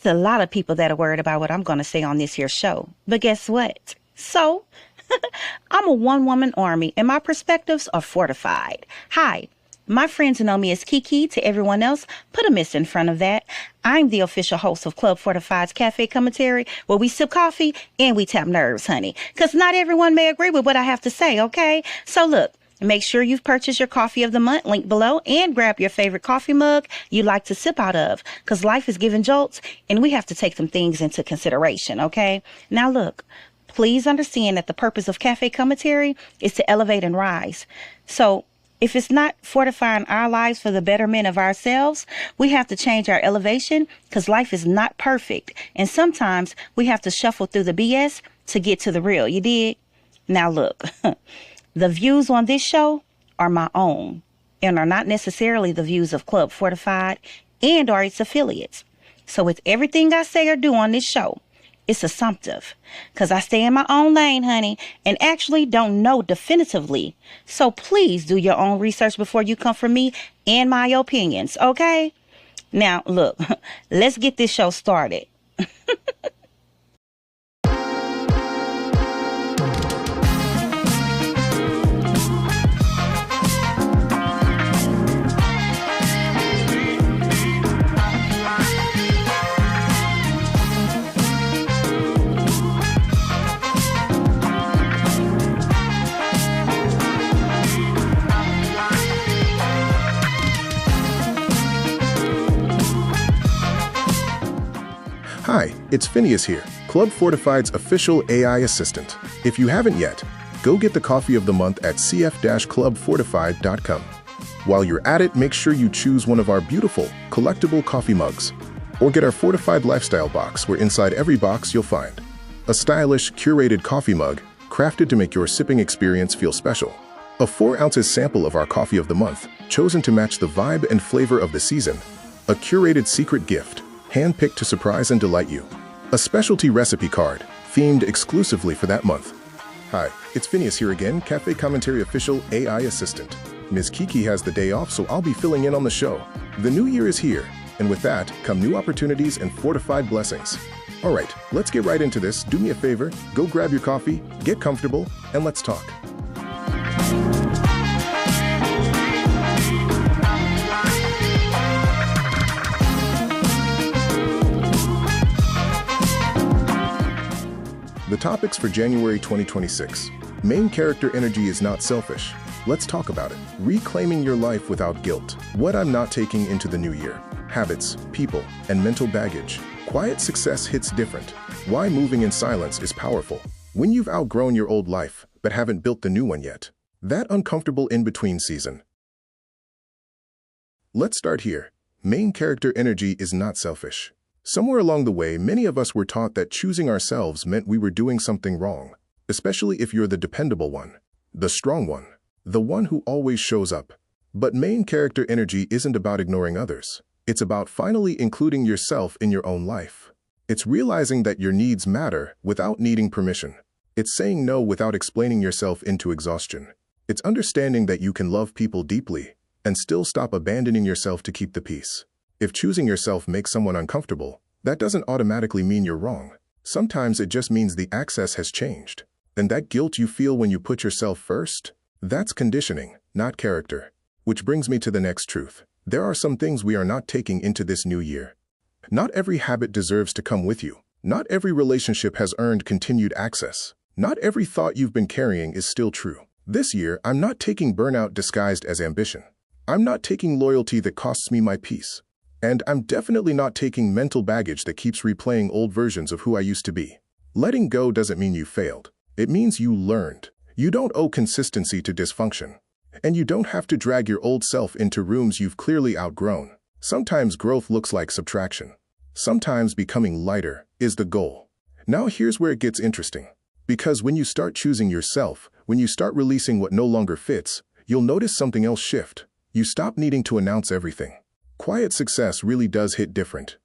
It's a lot of people that are worried about what I'm going to say on this here show. But guess what? So, I'm a one-woman army, and my perspectives are fortified. Hi, my friends know me as Kiki. To everyone else, put a miss in front of that. I'm the official host of Club Fortified's Cafe Commentary, where we sip coffee and we tap nerves, honey. Because not everyone may agree with what I have to say, okay? So look, make sure you've purchased your coffee of the month, link below, and grab your favorite coffee mug you like to sip out of, because life is giving jolts, and we have to take some things into consideration, okay? Now look, please understand that the purpose of Cafe Commentary is to elevate and rise. So if it's not fortifying our lives for the betterment of ourselves, we have to change our elevation, because life is not perfect, and sometimes we have to shuffle through the BS to get to the real, you dig? Now look, the views on this show are my own and are not necessarily the views of Club Fortified and or its affiliates. So with everything I say or do on this show, it's assumptive, because I stay in my own lane, honey, and actually don't know definitively. So please do your own research before you come for me and my opinions, okay? Now, look, let's get this show started. Hi, it's Phineas here, Club Fortified's official AI assistant. If you haven't yet, go get the coffee of the month at cf-clubfortified.com. While you're at it, make sure you choose one of our beautiful, collectible coffee mugs, or get our Fortified Lifestyle box, where inside every box you'll find a stylish, curated coffee mug crafted to make your sipping experience feel special, a 4-ounce sample of our coffee of the month, chosen to match the vibe and flavor of the season, a curated secret gift, hand-picked to surprise and delight you, a specialty recipe card, themed exclusively for that month. Hi, it's Phineas here again, Cafe Commentary official AI assistant. Ms. Kiki has the day off, so I'll be filling in on the show. The new year is here, and with that come new opportunities and fortified blessings. All right, let's get right into this. Do me a favor, go grab your coffee, get comfortable, and let's talk. The topics for January 2026. Main character energy is not selfish. Let's talk about it. Reclaiming your life without guilt. What I'm not taking into the new year. Habits, people, and mental baggage. Quiet success hits different. Why moving in silence is powerful. When you've outgrown your old life, but haven't built the new one yet. That uncomfortable in-between season. Let's start here. Main character energy is not selfish. Somewhere along the way, many of us were taught that choosing ourselves meant we were doing something wrong, especially if you're the dependable one, the strong one, the one who always shows up. But main character energy isn't about ignoring others. It's about finally including yourself in your own life. It's realizing that your needs matter without needing permission. It's saying no without explaining yourself into exhaustion. It's understanding that you can love people deeply and still stop abandoning yourself to keep the peace. If choosing yourself makes someone uncomfortable, that doesn't automatically mean you're wrong. Sometimes it just means the access has changed. And that guilt you feel when you put yourself first, that's conditioning, not character. Which brings me to the next truth. There are some things we are not taking into this new year. Not every habit deserves to come with you. Not every relationship has earned continued access. Not every thought you've been carrying is still true. This year, I'm not taking burnout disguised as ambition. I'm not taking loyalty that costs me my peace. And I'm definitely not taking mental baggage that keeps replaying old versions of who I used to be. Letting go doesn't mean you failed. It means you learned. You don't owe consistency to dysfunction. And you don't have to drag your old self into rooms you've clearly outgrown. Sometimes growth looks like subtraction. Sometimes becoming lighter is the goal. Now here's where it gets interesting. Because when you start choosing yourself, when you start releasing what no longer fits, you'll notice something else shift. You stop needing to announce everything. Quiet success really does hit different.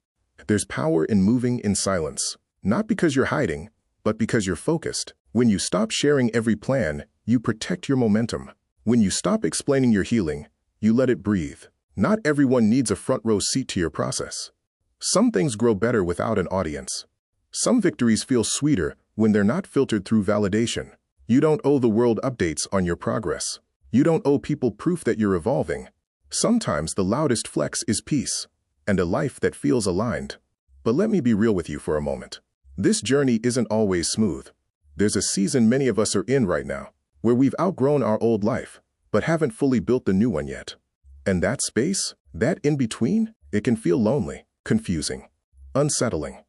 There's power in moving in silence. Not because you're hiding, but because you're focused. When you stop sharing every plan, you protect your momentum. When you stop explaining your healing, you let it breathe. Not everyone needs a front row seat to your process. Some things grow better without an audience. Some victories feel sweeter when they're not filtered through validation. You don't owe the world updates on your progress. You don't owe people proof that you're evolving. Sometimes the loudest flex is peace, and a life that feels aligned. But let me be real with you for a moment. This journey isn't always smooth. There's a season many of us are in right now, where we've outgrown our old life, but haven't fully built the new one yet. And that space, that in-between, it can feel lonely, confusing, unsettling.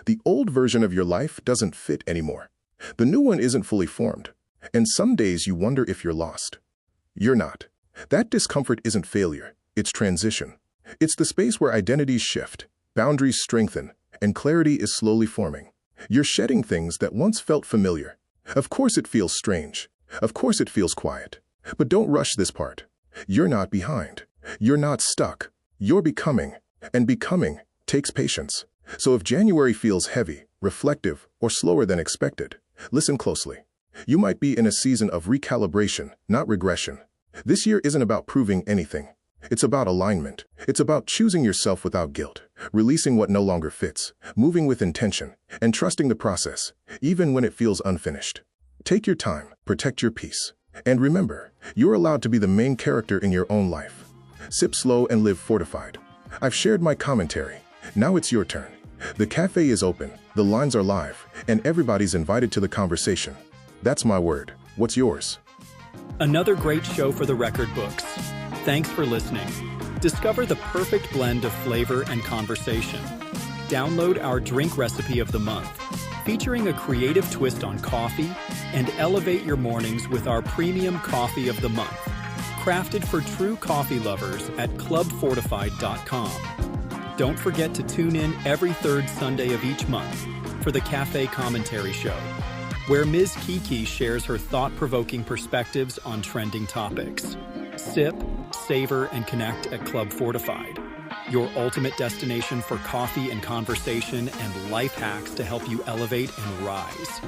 The old version of your life doesn't fit anymore. The new one isn't fully formed, and some days you wonder if you're lost. You're not. That discomfort isn't failure, it's transition. It's the space where identities shift, boundaries strengthen, and clarity is slowly forming. You're shedding things that once felt familiar. Of course it feels strange. Of course it feels quiet. But don't rush this part. You're not behind. You're not stuck. You're becoming, and becoming takes patience. So if January feels heavy, reflective, or slower than expected, listen closely. You might be in a season of recalibration, not regression. This year isn't about proving anything. It's about alignment. It's about choosing yourself without guilt, releasing what no longer fits, moving with intention, and trusting the process, even when it feels unfinished. Take your time, protect your peace, and remember, you're allowed to be the main character in your own life. Sip slow and live fortified. I've shared my commentary. Now it's your turn. The cafe is open, the lines are live, and everybody's invited to the conversation. That's my word. What's yours? Another great show for the record books. Thanks for listening. Discover the perfect blend of flavor and conversation. Download our drink recipe of the month, featuring a creative twist on coffee, and elevate your mornings with our premium coffee of the month, crafted for true coffee lovers at clubfortified.com. Don't forget to tune in every third Sunday of each month for the Cafe Commentary Show, where Ms. Kiki shares her thought-provoking perspectives on trending topics. Sip, savor, and connect at Club Fortified, your ultimate destination for coffee and conversation and life hacks to help you elevate and rise.